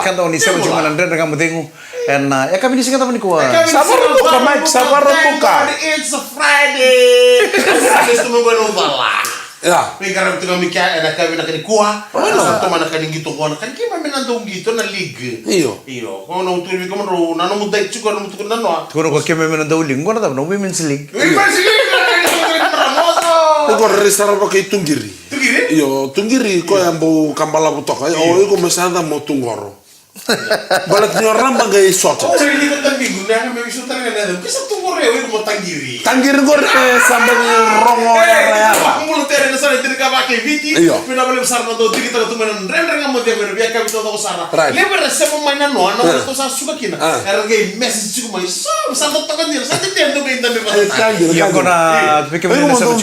kanta oni sema cuma nandre dengan mudengu en ya kami di sini kata menikuah sabar buka Mike sabar buka it's a Friday itu menggono bala ya pegaram tu kami kaya ada kami nak kuah satu mana kan gitu kuah kan kita menandung gitu na liga iyo kono tu ni kono ro nano mudai cuka no mutu nano kono ko keme menandung ling kono tapi no women's league women's league Iko resara pakai tunggiri. Tunggiri? Iyo, tunggiri ko yang bau kambala butok. Oh, iko mesada mau tunggoro. Balat nyoram bagai soto. Oh, ini kan tanggi guna yang memang sultan kan ada. Bisa tunggoro ya, iko mau tanggiri. Tanggiri gor sampai rongo ya. Aku mau terin sana terin pakai viti. Pina boleh besar nado dikit atau tuh render nggak mau dia berbiak kami tahu sana. Lebar saya mainan no, anak itu saya suka kina. Erge message juga main. So, satu tekan dia, satu dia tuh main tapi pas. Iya kona, pikir mana satu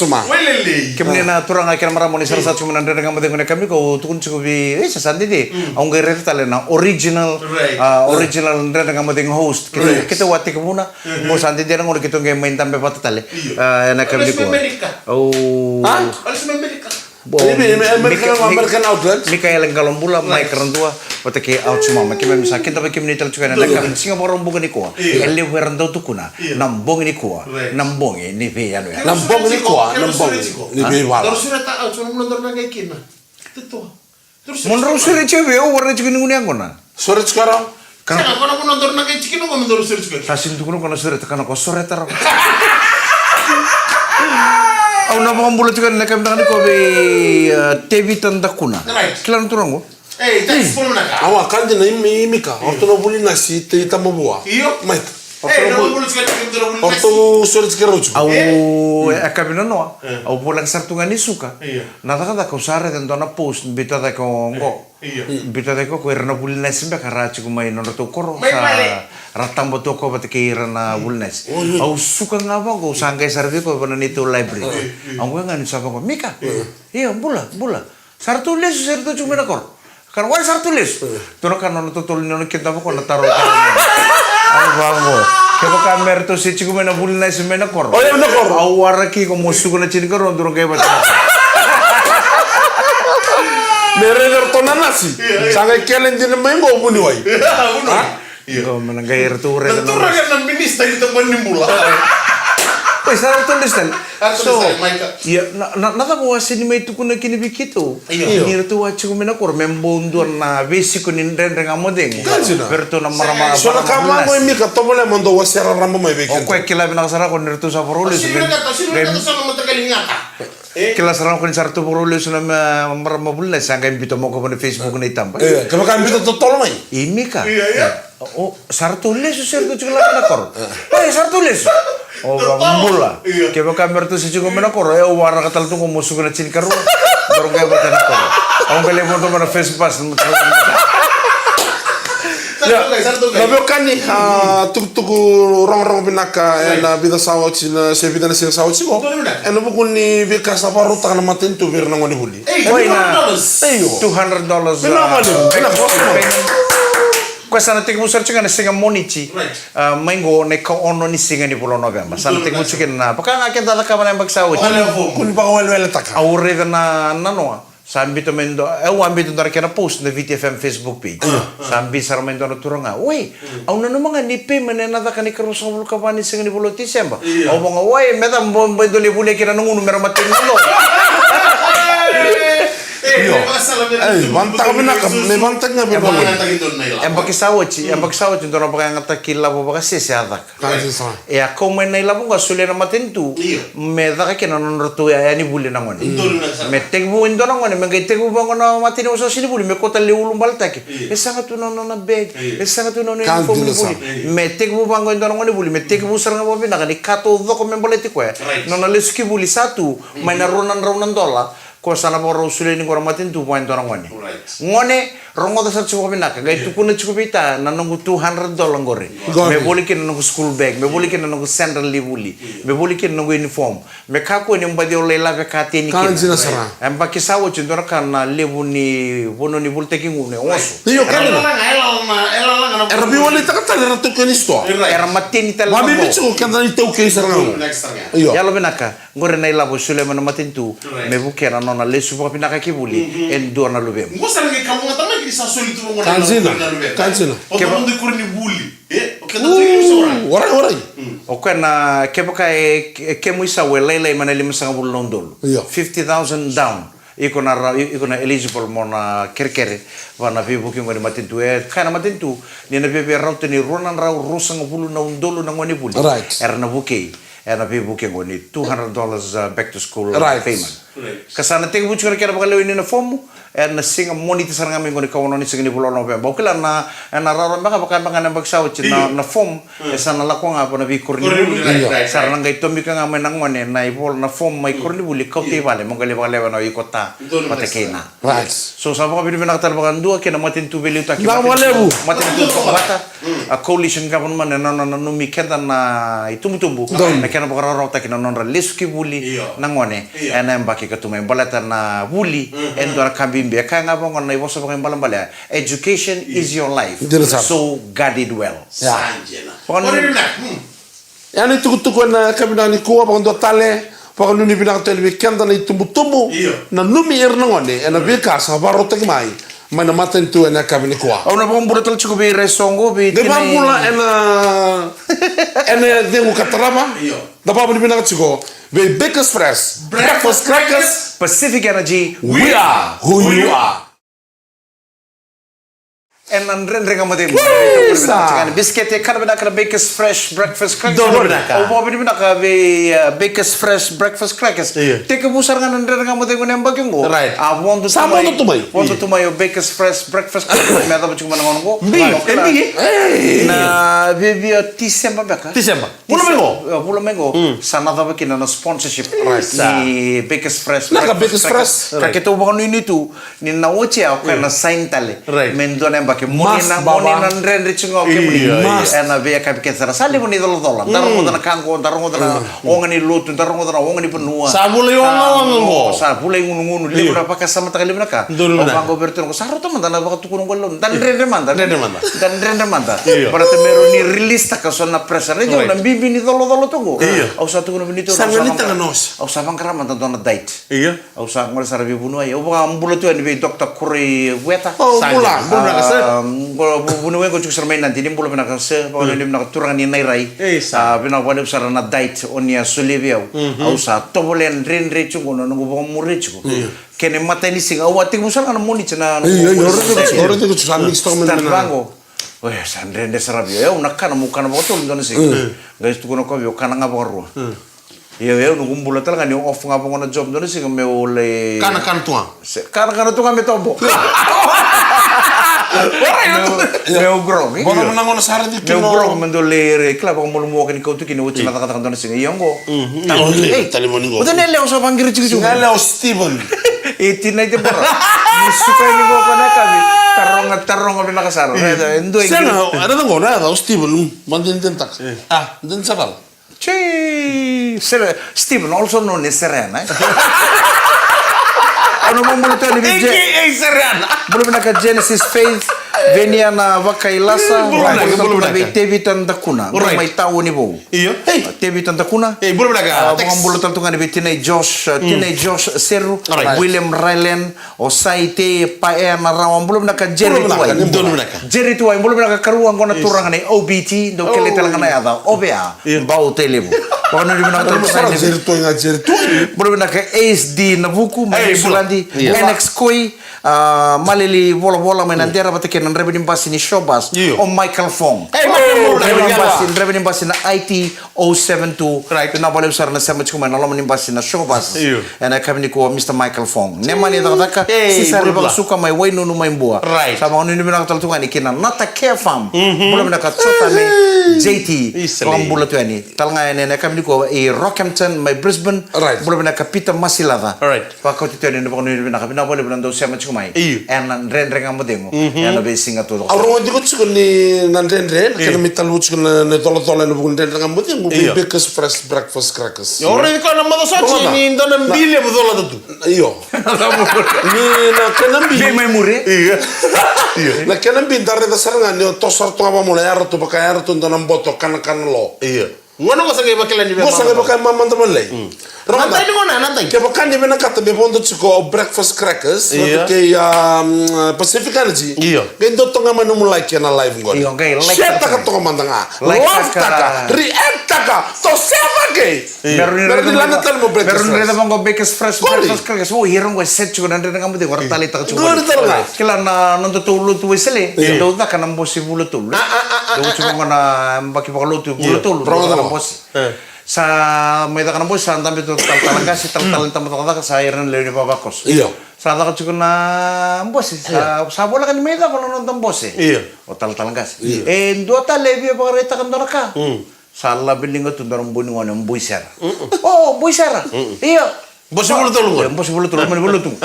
cuma. Welele. Kemudian turang akhir marah moni salah satu cuma nandre dengan mudengu kami kau tukun cukup sesanti deh. Ang gaya talen na original nandre dengan mudengu host. Kita wati kemuna, mau santi dia nggak kita nggak main tampe patah tali. Enak kami ko. Oh. Alis Amerika. American outlet. Mikael yang kalau bula, Mike Rentua, watake out semua. Makin misal kita bagi menit terus kan. Nak Singapura rombongan ni kuah. Ele Rentua tu kuna. Nambong ni kuah. Nambong ni veyan. Nambong ni kuah. Nambong ni veyan. Terus sudah tak out, cuma menonton naga ikin. Tentu. Menurut surat cewek, warna cikin ni yang mana? Surat sekarang. Karena kalau menonton naga ikin, kau menonton surat juga. Sasin tu kuno surat tekan aku surat terang. Aku nak bulat juga nak kami dengan kau be TV tanda kuna. Kelan turang ko. Jangan sepuluh nak. Awak kan jenis mika. Waktu nak beli nasi, kita mau buah. Iyo. Mike. Waktu surat sekarang juga. Kami nano. Aku pulang sartungan ni suka. Nada kata kau sare dan dona post bita tak kau ngo. Bita tak kau erna buli nasi mbak karena cukup main nonton tu koro. Ratang betul kau betul kerana wulnes. Aku suka ngapa kau sangkai sarvi kau pernah itu library. Aku nggak nisaba kau Mika. Iya bula. Sartu cuma nak kor. Kan wal sartu les. Tuh kan nonton tuh nonton kita kau nataruh. Aku bangun. Kau kamera tu sih cukup mana wulnes mana kor. Oh iya benar kor. Awar lagi kau musuh kena cini kor untuk kayak macam. Mereka tonan nasi. Sangat kalian jenis main kau pun diwai. Kau menenggair tu orang. Tentu orang yang minister itu menimbul. Wes harus tulis dan. So, ya, nada bawa sini mai tu kuna kini begitu. Ini tu aja kau menakor membundur na besi kunin dengan modeng. Bertu nama ramah. Soalnya kamu mau ini kata boleh mendo wasara ramah mai begitu. Oke, kila bina kasara kau nertu saparoli. Sini kata sama terkali ngata. Kila sarang kau sartu paroli sama ramah bulan. Sangka impito mau kau pada Facebook ni tambah. Kalau kami itu tolong mai. Ini kah? Oh, sartu les sartu juga menakor. Sartu les. Oh, bambula. Kaya kamera tu sih juga menakor. Warna katal tu kau musuh kena cini karu. Baru kaya baca nakor. Ang kaya mo tu mana Facebook. Ya, tapi kan nih, tuk orang binaka, na bida sawat sih, na sebida na sih sawat sih kok. Eno bukan nih bika saparu tak nama tentu biar nangani huli. $200. Kau sana tinggal musir cakap nasi monici, minggu neko ono nisi ni bulan November. Sana tinggal cakap na, pakai ngaken tata kaman yang baksa uci. Kun pakai wel tak. Aure na nanoa. Sambil tu mendo, ambil tu ntar kena post na VTFM Facebook page. Sambil sar mendo na turang ah. Wei, au na mga nipe manena da kani karu sa bulu kapani sing ni bulo Desember. Au mga wei, meta mendo le bule kira nungu numero matin lo. Bantang binaka, may bantang nga binaka. Empaki sawoci tu orang pakai ngata kila bo pakai sesi adak. Ya kau main nai labu nggak sulit nama tentu. Meda kena nonrotu ya ni bule nangon. Metek bu indo nangon, mengai tek bu bangun nama mati ni usaha sini bule. Mekota leulum baltak. Sangat tu nona bag, sangat tu nona uniform ni bule. Metek bu bangun indo nangon ni bule. Metek bu serang apa bina kani kato doko memboleh tikwe. Nona leski bule satu, main ronan dola. Kau sana bawa usulin ni korang matin tu poin orang ngone. Ngone rongo dasar cukup binak. Gaya tu kuna cukup ita nanonggu $200 gore. Me boleh kena nanonggu school bag, me boleh kena nanonggu sandal libuli, me boleh kena nanonggu uniform. Me kaku ni mbadi olela ke kati ni kena. Kan sera. Empa kisawo cendera karena lebu ni bono ni bul teki ngune osu. Iyo kan. Era biwali tak kata era tu keni sto. Era matin ita labu. Mami bicu kan tadi tau kei serang. Iyo. Ya lo benaka. Gore na ilabu sule mana matin tu. Me bukera nona lesu pa pinaka kibuli en dua na lubem. Musa lagi kamu ngata lagi sa solito mo Kanzina. o to mo de kurni bulli o ke da tigi Waray. O kana ke baka ke mo isa lele manali masanga bulong dolo. Iya. 50,000 down. Iko na eligible mo na kerkere wana pe booking ngoni matintu kana matintu ni na pe raute ni ronan raw rusang bulu na undolo na ngoni buli. Right. Erna buke. Erna pe booking ngoni $200 back to school payment. Kasana teng bucu kera baka lewi ni na fomu erna singa moniti saranga mi ngoni kawono ni singini bulo no pemba. Okila na raw baka na baksaw na form esana la ko nga po na bi kurni buli. Sarana ngai tombi ka nga menang ngone na ibol na form mai kurni buli kauti vale mongale baka lewa no ikota patekena. Right. So sa baka binibina katal baka ndua kena matintu beli uta ki matintu baka a coalition government na numi kenda na itumutumbu na kena baka raw ta kena nonra leski buli na ngone ena mbaki katumai balata na buli endora kambimbe kanga bonga na iboso baka balambala education is your life so guard it well Yani tuku na kabina ni kuwa pa ndo tale pa nuni bina tele kenda na itumbutumbu na numi erna ngone ena bika sa baro mai mana matentu ena kabini kuwa ona bong burutal chuku be resongo be de bambula ena dengu katarama da babu bina chuko be biggest fresh breakfast crackers Pacific Energy we are who you are. En dan renga mate biscuit karbena kar Baker's fresh breakfast crackers o bobi bina ka be Baker's fresh breakfast crackers take busar ngan renga mate ngone mbake ngo a want to my Baker's fresh breakfast crackers me da cuma ngon ngo na be December baka pulo mengo sana da baki na sponsorship ni Baker's fresh breakfast kaketo baka ni tu ni na oche a kana sign tale men dona mbake moni na rendre chingo ke muni ena be ka ke sara sale muni dolo darongo dana kango darongo dana ongani lutu darongo dana ongani penua sabule ongo sabule ngunu le na paka sama takali naka o bango berto ko saro to mandana baka tukun ngolon dan rendre manda para te mero ni release ta kasona pressure rejo na bibi ni dolo tungo au sa tukun bonito au sa bangkara manda dona date au sa ngol sara bi bunu ay o ba ambulo tu ni be doktor kuri weta bunu wengo cuk sermain nanti dim bulo bina kase pa dim na turang ni nai rai bina wale usara na date onia sulebiau au sa tobolen renre cuk no ngo bo murre cuk kene mata ni singa o atik musar kana moni cena ora te cuk samik stormen na bango we san rende sarabio una kana mukana botol ndone sing guys tu kono ko yo kana ngaboru iya no gumbula talaga ni off nga ngona job ndone sing me ole kana tua me tobo meu grog bono nangono sara di meu grog mendolere klap ko mulu mo kani kautu kini wuti mata kata kantone singa yongo tali moni go udah nele osa bangir ciku nele o Steven itina ite bora suka ni go kana kami tarong bina kasaro endo sena ada ngona o Steven mandin tentak den sabal Steven also known as Serena ano mo mulu tani bi Serena belum nak Genesis Faith venia na Vakailasa belum nak Tevitan Dakuna mai tahu ni bo Tevitan Dakuna belum nak mga mulu tantungan ni Tinay Josh Seru William Ryland Osaite Pae na rawang belum nak Jerry Tuai belum nak karuang kona turang ni OBT do kele talangan ay ada OBA bau telebu kono ni nak belum nak ASD Nabuku Sulandi NX Koi malili bola menandera batake nan rebenim basi ni Showbas o Michael Fong rebenim basi na IT 072 na bale usar na sama chuma na lomanim basi na Showbas ena kami ko Mr. Michael Fong nemani daka si sari bang suka mai wainu no mai bua sama onu ni bina taltunga ni kina nata care farm bola bina katsota me JT pambula tu ani talanga ena kami ko Rockhampton mai Brisbane bola bina kapita masilada pa ko tu ni no bina kapina bole bina do sama chumai en renga modengo en be singa todo auro digo chiko ni nan rendre kana mital wuch kana ne tolo no bugun renga modengo be Baker's fresh breakfast crackers ore ko na modo sachi ni ndona mbile budola tu iyo ni na kana mbile mai mure na kana mbile darre da saranga ni to sarto aba mo yar to baka yar to ndona boto kana lo ngono ko sange bakela ni be mo sange bakay mamma ndamale Nantai ni ngona nantai. Ke bakkan ni bena kata be bondo chiko breakfast crackers ke Pacific Energy. Gendo tonga manu mulai kena live ngol. Siapa ka tonga mandanga. Love taka, react taka. To siapa ke? Berarti lana tal mo breakfast. Berarti reda mo breakfast breakfast crackers. Oh hirong ko set chiko nandre ngamu de wartali taka chiko. Kila na nanto tulu tu wesele. Do ta kana mbosi bulu tulu. Do chiko ngona mbaki pakalo tu bulu tulu. Sa may da kanang boy sa andam bito tal-talang kasi tal-talang tamat-tamat sa iran leon ni babakos. Sa da ka na boss sa bola kan may da kono nang boss o tal-talang kasi. Dua ta lebi pa reta kan doraka. Sa la bilingo tu dorong buni ngone mboy ser. Oh boy ser. Bos bulu tulung. Bos bulu tulung men bulu tung.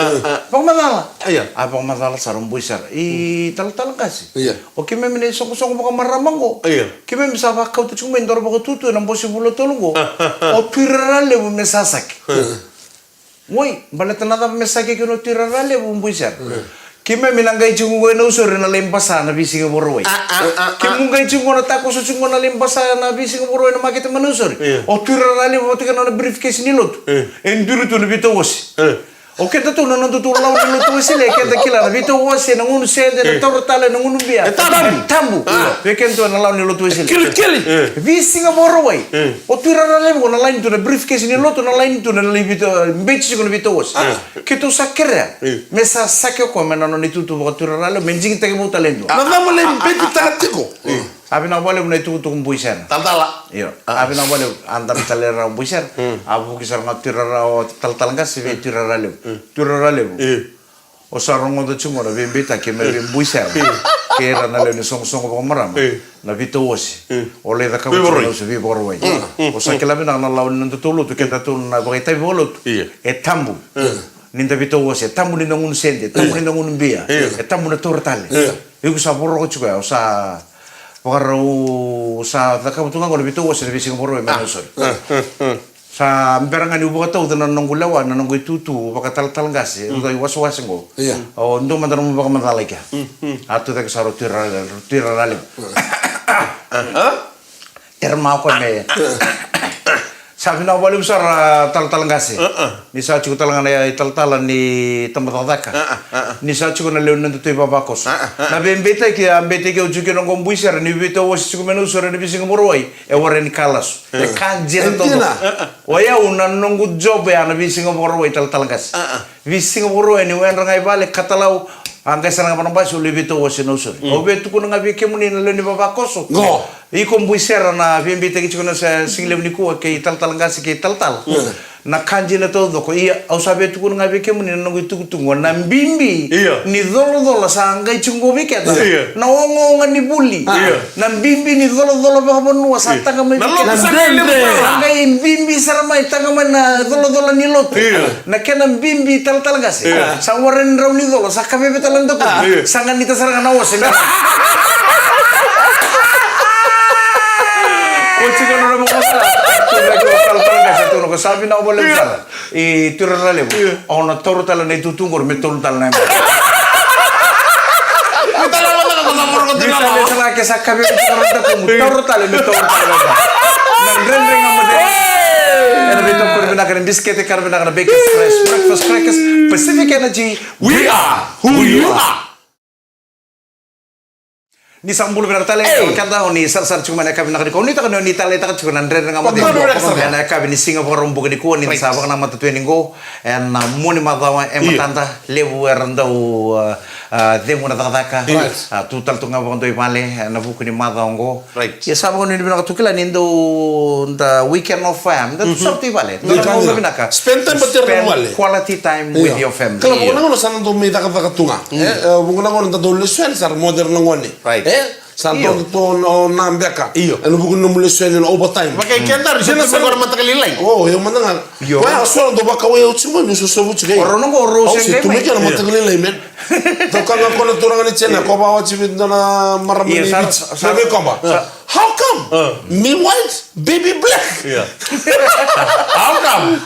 Pang madala. Pang madala sa rumboy ser. Tal-talang kasi. O kime mene soko-soko baka maramang ko. Kime misa ba kau tu cuma indor baka tutu nang bos bulu tulung ko. O pirarale bu mesasak. Woi, balatan nada mesake ke no tirarale bu rumboy ser. Kime minanggai chungu na usur na lempasa na bisi nga boroi. Kimungai chungu na tako so chungu na lempasa na bisi nga boroi na makita manusur. O tirarale bu tika na briefcase nilot. Enduro tu na bitawos. O kenta tu na nandutu law nilot wasile kenta kila na bitawos na ngunu sede na tortale na ngunu bia. Tambu. Kenta na law nilot wasile. Kili. Bisi nga boroi. O tirarale bu na lain tu na briefcase nilot na lain tu na libito bechi ko na bitawos. Kito sakera. Mesa sakyo ko menano ni tutu ko tirarale menjing tege mo talento. Na mo le beti tagatiko. Abi na wale na tutu ko buisan. Tantala. Iyo. Abi na wale andam talera buisan. Abu kisar na tirara o taltalanga si tirarale. Tirarale. O sarong do chungo na bembeta ke me buisan. Ke era na le song ko marama. Na vito osi. O le da ka ko se vi boroi. O sa ke la bina na law na tutulu to ke tatu na boita volot. E tambu. Ninda vito osi tambu ni ngun sende, tambu ni ngun bia. E tambu na tortale. Iku sa borro ko chuka o sa Pagaro sa nakabutungan ko nabito sa bising boro e manusol. Sa berangani ubo ka na nangulawa na nanggoy tutu baka tal-tal gasi ndo was-was ngo. O ndo man mo baka madalay ka. Ato ta sa tirarale. Terma ko me. Sabi na wala usar tal-tal gasi. Ni sa chuko talangan ay tal-talan ni tamatadaka. Ni sa chuko na leon nando toy babakos. Na bembeta ki ambete ki ujuke no gombuisar ni bito was chuko menu usar ni bising moroi e warren kalas. E kanjira todo. Oya unan nongu job ya na bising moroi tal-tal gasi. Bising moroi ni wen rangai bale katalau angkai sarang apa nampak sulit itu wasin usur. Obe tu kuna ngabi kemuni na leni babakoso. Go. Ikom buisera na bembeta ki chukuna sa singlem ni kuwa ke tal-tal ngasi ke tal-tal. Na kanji na todo ko iya au sabe tu kuna ngabi kemuni na ngu tukutungo na mbimbi. Ni dolo sa angkai chungo biketa. Na ongongan ni buli. Na mbimbi ni dolo baka monua sa tanga mai biketa. Angkai mbimbi saramai tanga mai na dolo ni lot. Na kena mbimbi tal-tal ngasi. Sa waren raw ni dolo sa kabe betal sangan nita sarangan awas ini. Kunci kan orang mengatakan, tal-tal nggak satu orang sabi na boleh salah. Tirarale bu, orang tahu talan itu tunggu metul talan. Misalnya salah kisah kabe orang tahu talan metul talan. Nang rendeng amat. Ada betul perbedaan biskuit, perbedaan breakfast crackers, Pacific Energy. We are who you are. Ni sambul bertale kata oni sar cuma nak kami nak di kau ni tak ni tale tak cuma nandre dengan mati. Nak kami ni Singapura rumbu di kau ni sabak nama tu ni go. En muni matawa ematanta lebu erandau demo na taka. Tu tal tu ngabang tu ipale na buku ni matawa go. Ya sabak ni bina tu kila ni do the weekend of fam. Tu sabtu ipale. Spend time quality time with your family. Kalau bukan orang sana tu minta kata tunga. Bukan orang tu lesen sar modern ngoni. Santo to no nambeka. Eno buku no mulai sudah no overtime. Pakai kentar jadi sekarang mata kali lain. Oh, yang mana kan? Wah, soal do baka wei ucima ni susu buci gay. Orang nongko rusen gay. Tu mikir mata kali lain men. Tu kan aku nak turun ni cina. Kau bawa cipit dana maram ni. Sabi kamba. How come? Me white, baby black. How come?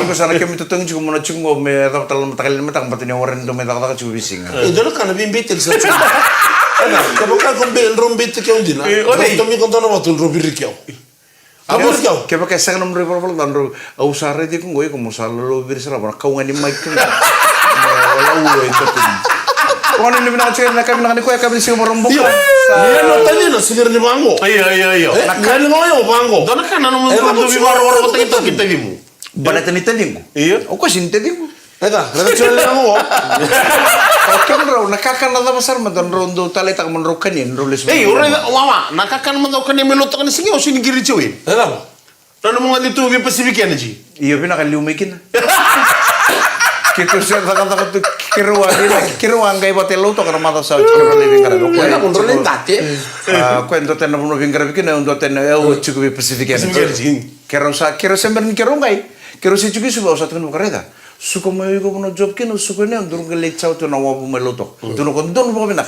Ibu sana kami tu tengok cuma nak cunggo me talan mata kali mata tempat ni orang do me tak cuma bising. Itu kan lebih betul saja. Kalau kau bel rombit kau dina, kau tu mi kau tu nama tu robir kau. Abos kau. Kaya pakai sang nomor berapa dan ro usare di kungoi ko musala lo birisara bara kau ngani mic tu. Wala ulo itu tu. Kau ni bina cakap nak kami nak ni kau kami sih orang buka. Iya no tadi no sigir ni bango. Iya. Nakal mo yo bango. Dona kan nanu mengko bi war kita vimu. Bala tani tadi mo. Iya. O ko sin tadi mo. Eta, rada chole bango. Oke bro, nakakan nada besar madan rondo tali tak menrokan ni roles. Ora mama, nakakan mendokan ni melotok ni singi o sini giri cewin. Eta. Nanu mo ngali tu bi Pacific energy. Iya bina kali umikin. Kita siya tak tu kiruan gay batel lo to karena mata sa kira living kara. Eta kontrolin tate. Kwento tena mo living kara bikin undo tena o chuku bi Pacific energy. Kira sember ni kira ngai. Kira si chuki suba usat kan bukareda. Suko mo yugo mo job kin suko ne durung gele chau to na wabu meloto. Tuno kon don mo bina.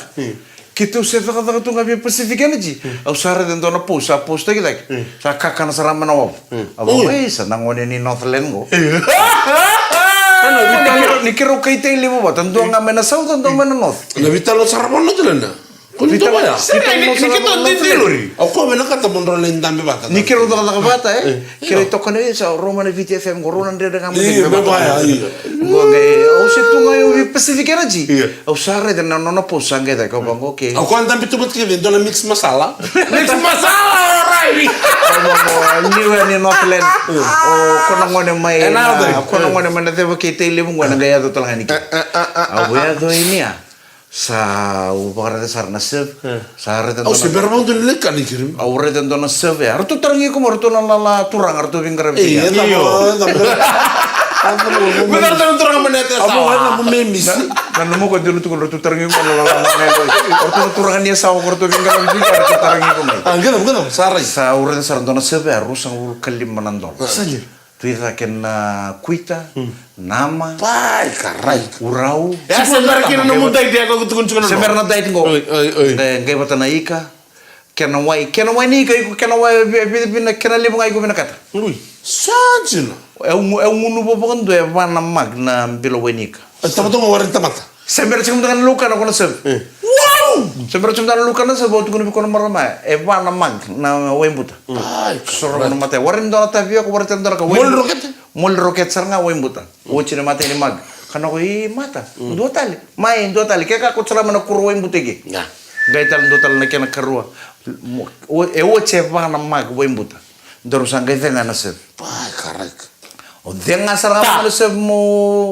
Kita usah tak tu ngabi Pacific energy. Usara den dona posta kita. Sa kakana sarama na wabu. Abo sa nangone ni Northland go. Ni kiro kay tayo limo ba? Tanto nga mena south, tanto nga mena north. Nabitalo sarapon na tulan na. Kung ito ba ya? Ni kita didiluri. Ako ba nakatapon rolin dami bata? Ni kiro daw bata Kiro ito ka na sa Roman VTFM ko ronan dire nga mo. Iya, ba ya. Go gay. O si tu nga yung Pacific Energy. O sare de na no po sangge da ko bang okay. Ako ang dami tubot kivin do na mix masala. Mix masala right. Ni Northland. O kono ngone mai. Kono ngone mana debo kay tayo limo nga gaya do talang ni. Abuya do ini ya. Sa upakara de sarna sev sa rete Oh, si berbang tu lek kan ikirim. Aure de dona sev ya. Artu tarangi ko martu na la turang artu bingara. Iya, Benar tuh orang menete Apa wala mo memis. Nanu mo ko dulu tu artu tarangi ko la artu turangan dia sa artu bingara artu tarangi ko mai. Ganam, saray. Sa aure de sarna dona sev ya rusang ul kalim manandol. Salir. Tuira ken kuita nama Pai, karay. urau. Ya sebentar kira nemu dai dia aku tukun tukun. Semer na dai tingo. Ngai bata na ika. Kena wai ni kai kena wai bina kena libu ngai ko bina kata. Lui. Sanjina. É um nubo bando é vana magna bilo wenika. Tama to warin tamata. Semer chum dengan luka na kono seb. Wow! Semer chum dengan luka na seb botu kono kono marama. É vana mag na wembuta. Pai, Soro kono mate. Warin dona tavia ko warin dona ka. Mol roket sarnga wembuta. Wochine mate ni mag. Kana ko i mata. Dua tali. Mai dua tali. Kaya ko tsara mana kuro wembute ge. Ya. Gaital dua tali na kena karua. E woche vana mag wembuta. Dorusang gaitena na seb. Pai, karay. O denga saranga mo seb mo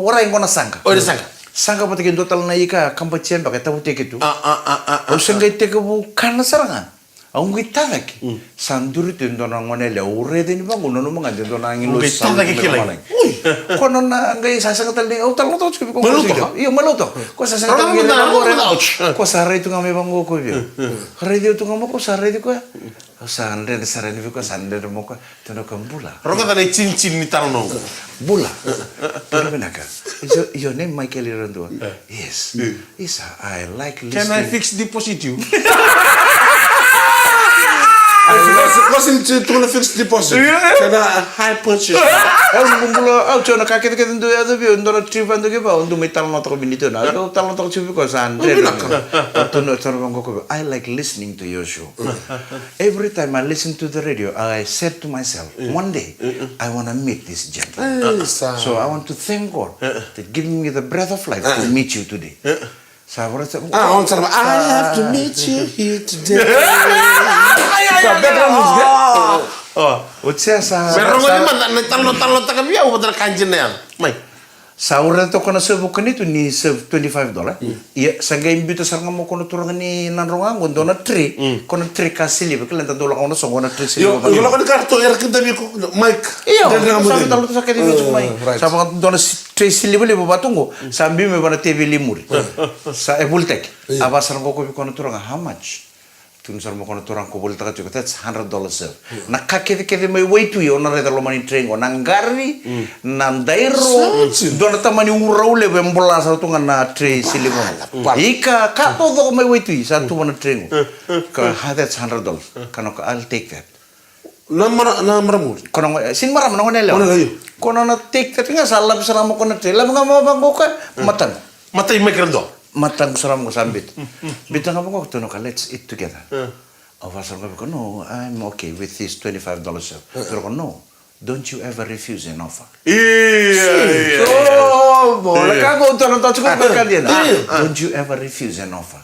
warai ko na sangka. Oh, sangka. Sangka pati kin total na ika kampacien pakai tahu tek itu. O sengai tek bu kana saranga. Ang gitana ki. Sanduri tin dona ngone le ure den bangun no mga den dona ngin lo Gitana ki kilay. Kono na ngai sasang tali o tal to ko. Maluto? Iyo maluto. Ko sasang tali ko sare itu ngame bango ko bi. Radio tu ngamo ko sare di ko. O sare de sare ni ko sande mo ko tono kambula. Roka tadi cincin ni talno. Bula. Pero benaka. Your name Michael Irando. Yes. Isa, I like listening. Can I fix deposit you? Kosim tu na fixed deposit. Kana high purchase. Bula, cuma nak kakek kita tu ada bi, untuk trip ando ke ba, untuk metal not ko binito na. Kalau tal not ko cipi ko san. I like listening to your show. Every time I listen to the radio, I said to myself, one day I want to meet this gentleman. So I want to thank God that giving me the breath of life to meet you today. I have to meet you here today. Meron ko naman, talno takam ya, ubat na kanjin na yan. May. Sa ura to kono serve ko nito ni serve $25. Iya, sangga imbito saranga mo kono turangan ni nanrongang kono na 3. Kono 3 ka sili, bakit lang tanto lang kono so kono 3 sili. Yo, kalau kau kartu er kita bi Mike. Iya, sa talo to sa kedi mo mai. Sa mga dona 3 sili bali babatungo. Sa ambi me bana TV limuri. Sa Ebultek. Aba sarang ko kono turanga how much? Tun sarmo kono turang ko bolta ka that's $100 serve. Nakakede may way to yo na reda lo mani train ko nangari nandairo dona tamani uraule bembola sa tunga na tre silimo. Ika ka todo may way to sa tu mana train ko. Ka that's $100. Kanoko I'll take that. Namara mo. Kono sin maram na ngonela. Kono na take that nga sa lab sa mo kono tre. Lam nga mabango ka matan. Matay may krendo. Matang saram ko sambit. Bitang ako to no ka let's eat together. Pastor ko, no, I'm okay with this $25 chef. Pero ko, no, don't you ever refuse an offer. Iya. So, boleh kagak untuk nonton cukup berkalian. Don't you ever refuse an offer.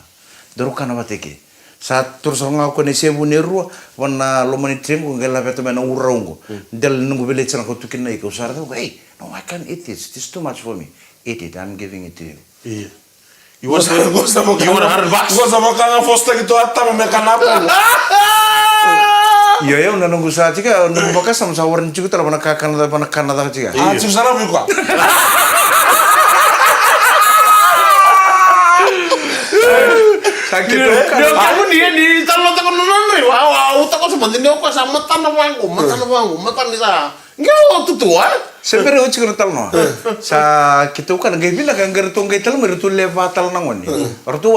Doro kana bateke. Saat terus ngau ko ni sebu ni ruwa wana lo mani trim ko ngela beto mena urongo. Del nungu bele tsana ko tukin na iko sara ko, hey, no, I can't eat this. This is too much for me. Eat it. I'm giving it to you. Iya. You want $100? Gosta makanga fosta gitu atta mekanapa. Iya ya, udah nunggu saat juga, nunggu bakas sama sawaran juga terlalu nak Kanada juga. Ah, cip sana buka. Sakit Dia kamu dia di talo takon nonre. Wow, takon sebentar dia kok sama matan di sana. Enggak tua. Sebenarnya uci kena tal no. Sa kita kan nggak bilang kan gertong nggak tal merutu leva tal nangon ni. Ortu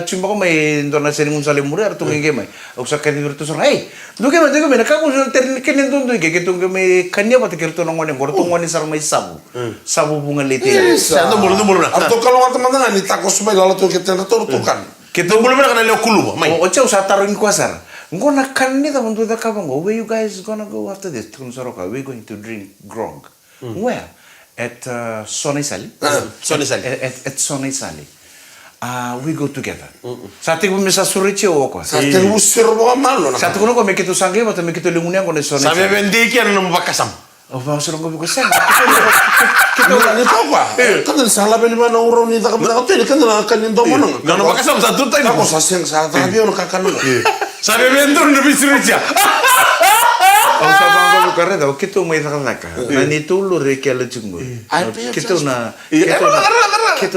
cuma kau main dona sering unsale muri ortu nggak mai. Usah kan gertu sana. Hey, duke mana duke mana kamu sudah terkenen tundu kayak gitu nggak mai kanya bat gertu nangon yang gertu nangon sarang mai sabu bunga lete. Santo mulu. Atau kalau teman-teman ni takut supaya lalu tuh kita tukan. Kita belum pernah kenal kulu, mai. Oce usah taruhin kuasar. Ngo nakan ni taman tu kabang go. Where you guys gonna go after this? Tukun soroka. We're going to drink grog. Where? At Sonny Sally. Sonny Sally. At Sonny Sally. We go together. Sati ko misa surichi o ko. Sate usir bawa malu. Sati ko no ko mekitu sangge bata mekitu lingunia ko ni Sonny Sampai Sally. bendiki yang nemu bakasam. Oh, pastor ko ko sen. Kita ni tahu apa? Kan dari salah beli mana orang ni tak betul kan kan ni tahu mana? Nggak nemu bakasam satu tadi. Aku saseng saat tapi orang kakan. Sampai bentur lebih surichi. Oh, sabang ko karena daw kita may sakanaka. Nani tulo re kala chungo. Kita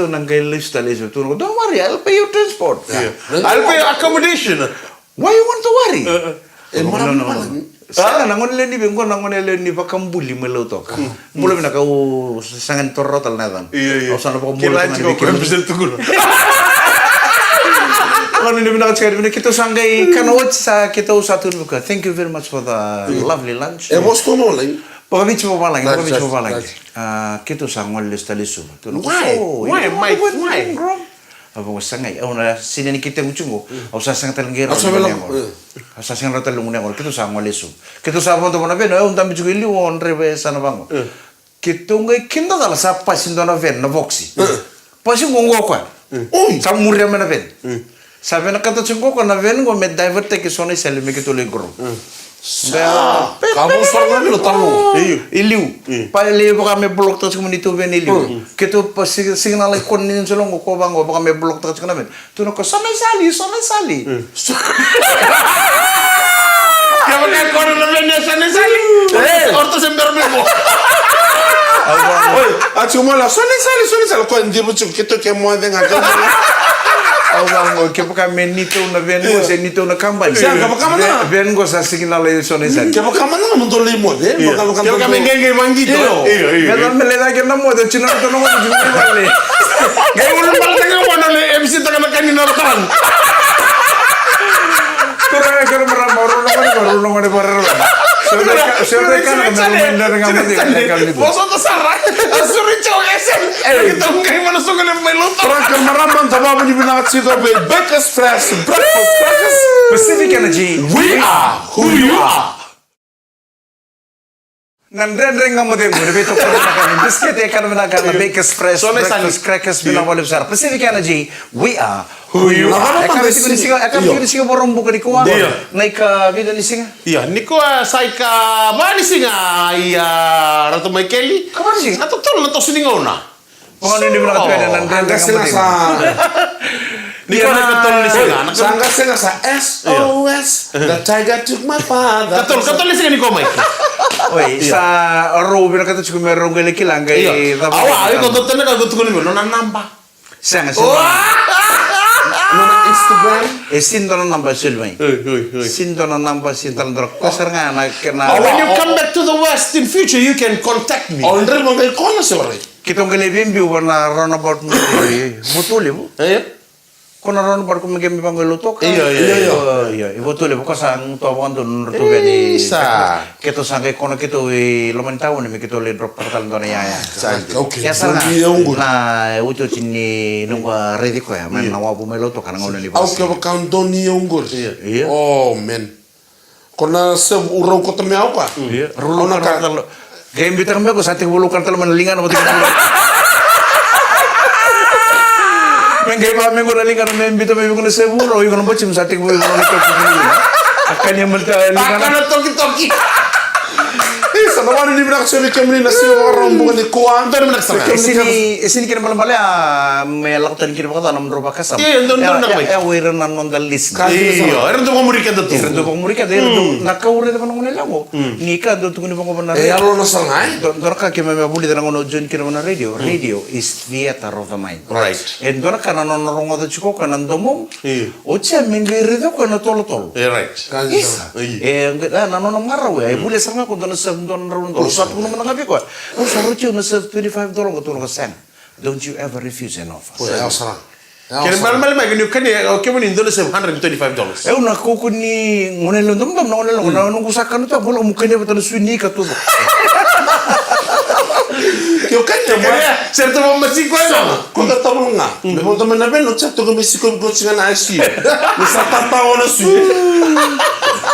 na ngay list aliso tulo. Don't worry, I'll pay you transport. I'll pay accommodation. Why you want to worry? No. Sana nangon le ni bengo nangon le ni pakambuli melotok. Belum na kau sangan torrotal nadan. Oh sana pa Kila chiko ko bisa tugulo. Kalau ni bina kacau ni kita sanggai kanawat sa kita usatun buka. Thank you very much for the lovely lunch. Bos tu noleng. Pagami cuma balang, kita sanggol list alisu. Why? Apa ko sangai? Una sini ni kita ngucungo. Au sa sangat talengger. Au sa sangat talengger. Kita sanggol alisu. Kita sabon tu mana ben? Au tambi juga liu on rebe sana bango. Kita ngai kinda dalam sa pasin dona ven na boxi. Pasin ngongo kwa. Sa muria mana ven. Sabi na kata chungko ko na ven ko med divert ke Sonny Sally me kita le gro. Kamu soalnya ni lo tahu. Iliu. Pale baka me blok tas kung nito ven iliu. Kito pa signal ay kon nin sulong ko bango baka me blok tas kung namin. Tuno ko Sonny Sally. Kaya kan kono na ven Sonny Sally. Orto sember mo. Cuma lah Sonny Sally kau yang dia bucuk kita kemo dengan agak. Awang ke baka me nito na ven ko se nito na kamban. Siya ka baka mana? Ven ko sa signal ay Sonny Sally. Kaya baka mana untuk limot Kaya kami ngenge mangito. Medan meleda ke namo de chino to no mo jumni wale. Gaya ulo pala tanga mo na MC tanga na kanina tan. Kurang ajar marunong ngone baru. Sudah kan benar dengan mudi. Boso to sarah. Asuri chogesan. Kita ngai mana sungguh meluto. Orang meraman sama punya binatang situ breakfast fresh breakfast breakfast. Pacific Energy. We are who you are. Nandren ngamo de mo beto ko na kan biscuit e kan na kan breakfast fresh breakfast crackers bila wala besar. Pacific Energy. We are who you are. Akan singa borong buka di kuwa. Naik ka video ni singa. Iya, niko saika mani singa iya Ratu Michaeli. Kapan singa? Atau tol to siningona. Pengen ini bilang tuh nandren ngamo de. Niko na katol ni singa. Sangka singa sa SOS. The tiger took my father. Katol ni singa niko Mike. Oi, sa Robin kata cukup merong gele kilang gay. Awa, ayo kau tanya kau tuh nih, nona nambah. Sangat. Nona Instagram. Sinto na nambah silmai. Sinto na nambah sintal drok. Kasar nga na When you come back to the West in future, you can contact me. Andre mangai kono sih orang. Kita ngele bimbi warna roundabout mutuli bu. Kona ron par ko mege mi pango lutok. Iya. Ibu tuh lepo kasang to abang tuh nur tuh beni. Keto sange kono keto lo mentau nih keto le drop pertal to ya. Oke. Ya sana. Nah, uto cini nunggu ready ko ya. Men nawa bu melo to karang ngono li. Oke, bakal doni unggul. Iya. Oh, men. Kona se urang ko teme apa? Iya. Rulo kartal. Game bitang me ko sa tig bulu kartal manlingan mo tig. Menggay pa kami ko nalingan ng membito may ko na seguro yung kanong bachim sa ating buhay ko na akan yang mentalingkan akan toki-toki sa naman hindi mo nakasuli kami na siya orang bukan ni kuwan dari mana sana isini kina malam balik may lakutan kina pa tanam dropa kasam wiran nan non dalis iya ren to komurika datu ren to komurika de nakawure de manong nila mo nika do tunguni pango na alo na sangai dorka kina may buli de ngono jon kina na radio is theater of the mind right en dorka na non rongo de chiko kana ndomo ocha mengere do kana tolo right na non ngarawe ay buli sanga ko don sa don ron do sa puno man ngabi ko sa rocho na sa $25 ko to ka sen don't you ever refuse an offer kene mal ma gnu kane ke mo ni do sa $125 una ko ko ni ngone lo ndom na ngone lo na ngu sakano to bolo mu kane batana suni ka to Yo kanya certo mo masiko na ko ta tamo nga me mo tamo na belo chatto ko mesiko ko singa na asi ni sa tata ona su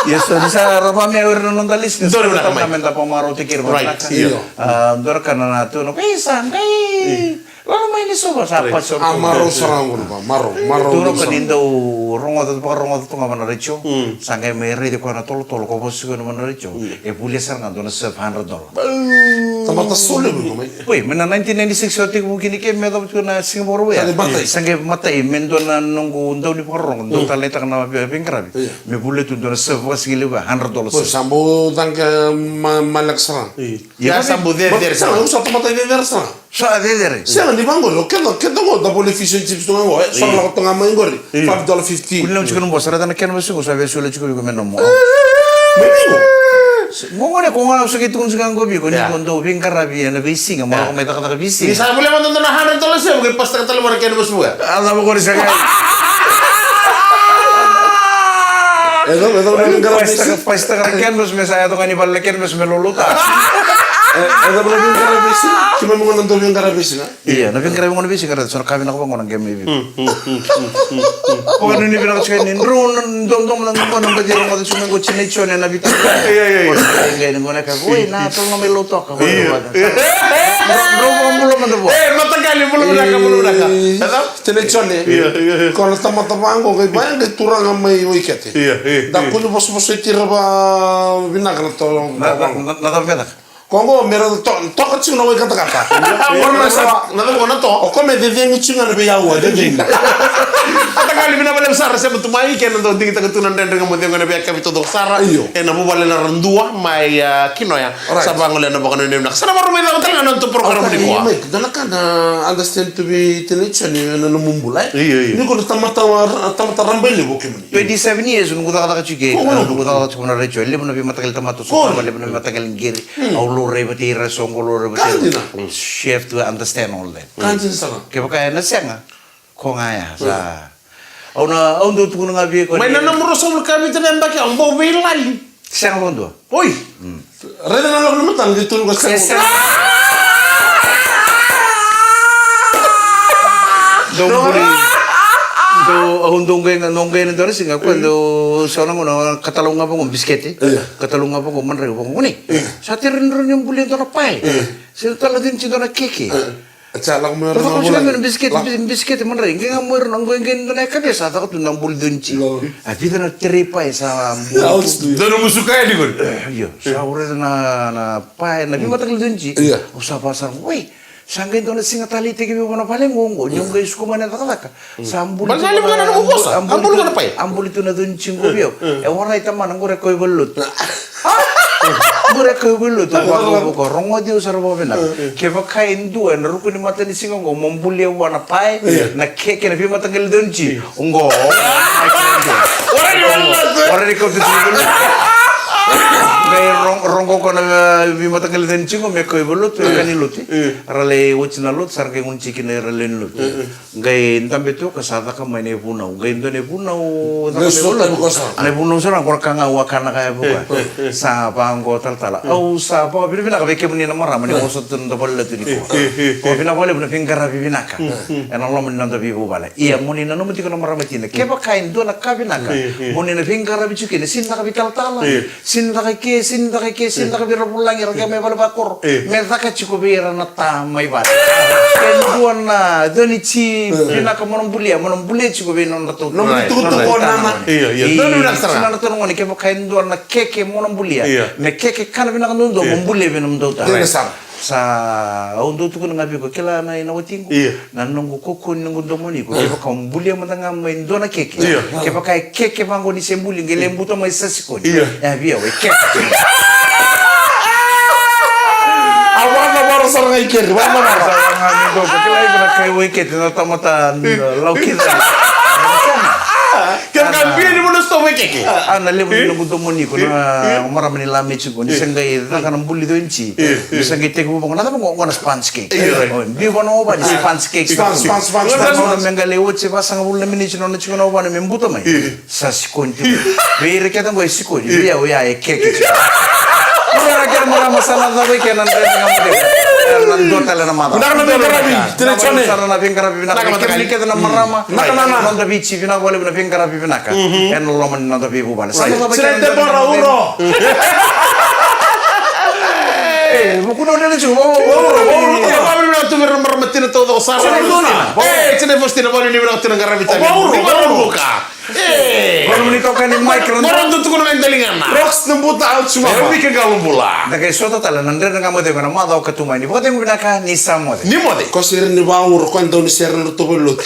Yeso sa rama me ur non dalis ni Dore na kami ta pomaro tikir right dor kana na to no pesa ngai lalu main di soba sa pa so amaro sarang ba maro duro kanindo rongo to ngama recho sangai me re de ko na tolo ko bosu ko na recho e pulia saranga dona $700 tamata sole mo mai Woi, mena 1996 otik mungkin ke me do na Singapore ya. Sange matai men do na nunggu ndo ni porong ndo taleta na pengkrabi. Me bule tu do na serva sigile ba $100. Sambo tangke malak sarang. Ya sambo de sarang usa tamata de sarang. Sa de dere. Sarang di bangolo ke do da bole fish and chips to ngo sarang ko nga mangori $5.50. Kulo chiko no bosara na ken mesu ko sabe sule chiko ko men mo. Ngone ko ngana usah gitu kan gobi ko ni kondo pengkrabi na bisi nga mo ko meta ka bisi. Bisa boleh man na $100 ya mungkin pas tak talo ken bos buga. Ala mo ko sa kay. Edo Pasta ka ken bos me saya to kani balle ken bos me luluta. Edo boleh bisi. Cuma mo nang dobing bisi na. Iya, na pengkrabi ngono bisi kada so kami na ko ngono game ibi. Ko ni bina ko ni ron dom nang ko nang gajero mo sumen ko chinecho na bitu. Iya. Ngai ngone ka boy na to no me luto ka. Belum ada bo. Mata kali belum ada. Chinecho ne. Ko na tamata bango kay bayang kay turang may wikete. Iya. Da kuno bos tira ba vinagre to. Na peda. Kongo mera to ka chino way kata. Warna sa na ko na to. O come de den chinga na be yawa de den. Mata kali bina bale sara se betu mai ken do ding ta tunan den ngam de ngone be kapito do sara. E na bu bale na randua mai kino ya. Sa bangole na bakano nem nak. Sana maru me da tanga non to program ni ko. Dana kana understand to be tenechani na mumbulai. Iya. Ni ko tamata rambele bo kemni. 27 years nung kuda kata chike nung kuda kata chuna recho le mona bi matagal tamato so le mona matagal ngiri aulo rebati rasongolo rebati chef to understand all that Kanjin sana. ke baka na senga ko ngaya sa ona ondo tu nga bi ko Mai na nomoro so ka bi tene mbake on bo bi lai. senga bondo Oi. Reda na lo matan di tulu ko sa. Nungguin doon singa quando sono una katalunga po ng biskete katalunga po ng manrego po nguni sa tirin rin yung bulin doon na pay sino tala din si doon na kiki Chala ko meron pero na kung sila bulan. biskete manrego kaya nga meron ang gawin doon na kabisa takot doon ang bulin doon si at dito na tripa sa Dono musuka ni kon. iyo sa ure na pay na bimatagal doon si usapasar uy Sangin doon na singa tali tigi mo na pala ngongo yung guys ko man nakaka sambul Bali mo na mo boss. Ambul mo na pa. Ambul ito na doon chingo biyo. E wala ita man ngore koy bulut. Ngore koy bulut ko ko rongo dio sarbo bena. Ke ba kain duan ruko ni mata ni singo ngo mombulya wana pai na keke na bima tanggal doon chi. Ngo. Ora ni ko tu Ngai rongo ko na bimata kali ten chingo me ko ibolut kani luti. Rale wachina lut sarke un chicken rale lut. Ngai ntambe tu kasada ka mai ne punau. Ngai ndo ne punau. Ne punau sana ko kanga wakana kaya buka. Sa pango taltala. Au sa pa bibina ka beke muni na mara mani mosot ndo bolle tu ni ko. Ko bina bolle bina fingara bibina ka. Ena lo mani nando bibu bala. Iya muni na no mati ko na mara mati na. Keba kain do na kabina ka. Muni na fingara bichuki ne sinda ka bitaltala. Sinda ka bira pulang ira me bala bakor. Me ka chiko bira na tamai ba. Ken buana doni chi bina ka monon bulia chiko bina na to. No mati to ko nama. Iya. Doni na sara. Sina na to ngoni keba kain do na keke monon bulia. Me keke kana bina ka ndo mombule bina ndo ta. Sa aundo tu kuna ngapi ko kila na inawatingo na nungu koko nungu domoni ko kepa ka mbuli amandanga mai ndona keke kepa ka keke bango ni sembuli ngele mbuto mai sasiko ya bia we keke Awana baro sarang iker, wana baro. sarang ndo ko kila ibra kai we keke na tamata laukida Kan bia ni boleh stop keke. ana lebu nungu domoni ko na mara mani la mechi ko ni sengai da kana mbuli do inchi sengai teko bongo na bongo na sponge cake bi bono ba ni sponge cake na mengale oche basanga bulle mini chino na chino ba na membuto mai sa sikonti be ke tango sikoni bi ya ya keke ora ke mara masala da be ke nan de ngamde nan dotale na mama Nak bengarabi, tidak chone. sana na bengarabi na ke na marama nan da bichi bina bole na bengarabi bina ka en lo man nan da bi bu bale Serente bora uro. buku no dele chuo Tu ver nomor metin todo sara. Cine postina bole ni bra tena garavita. Ni buka. kalau ni tokan ni micro Orang tu kuno endelingana. Rox nembuta out cuma. Ebi ke galum bola. da kai sota tala nan de ngamo de kana ma da ka tu mai ni bote mu bina ka ni samode Ni mode. Kau sering ni bawur kau ento ni sering lu tu belut.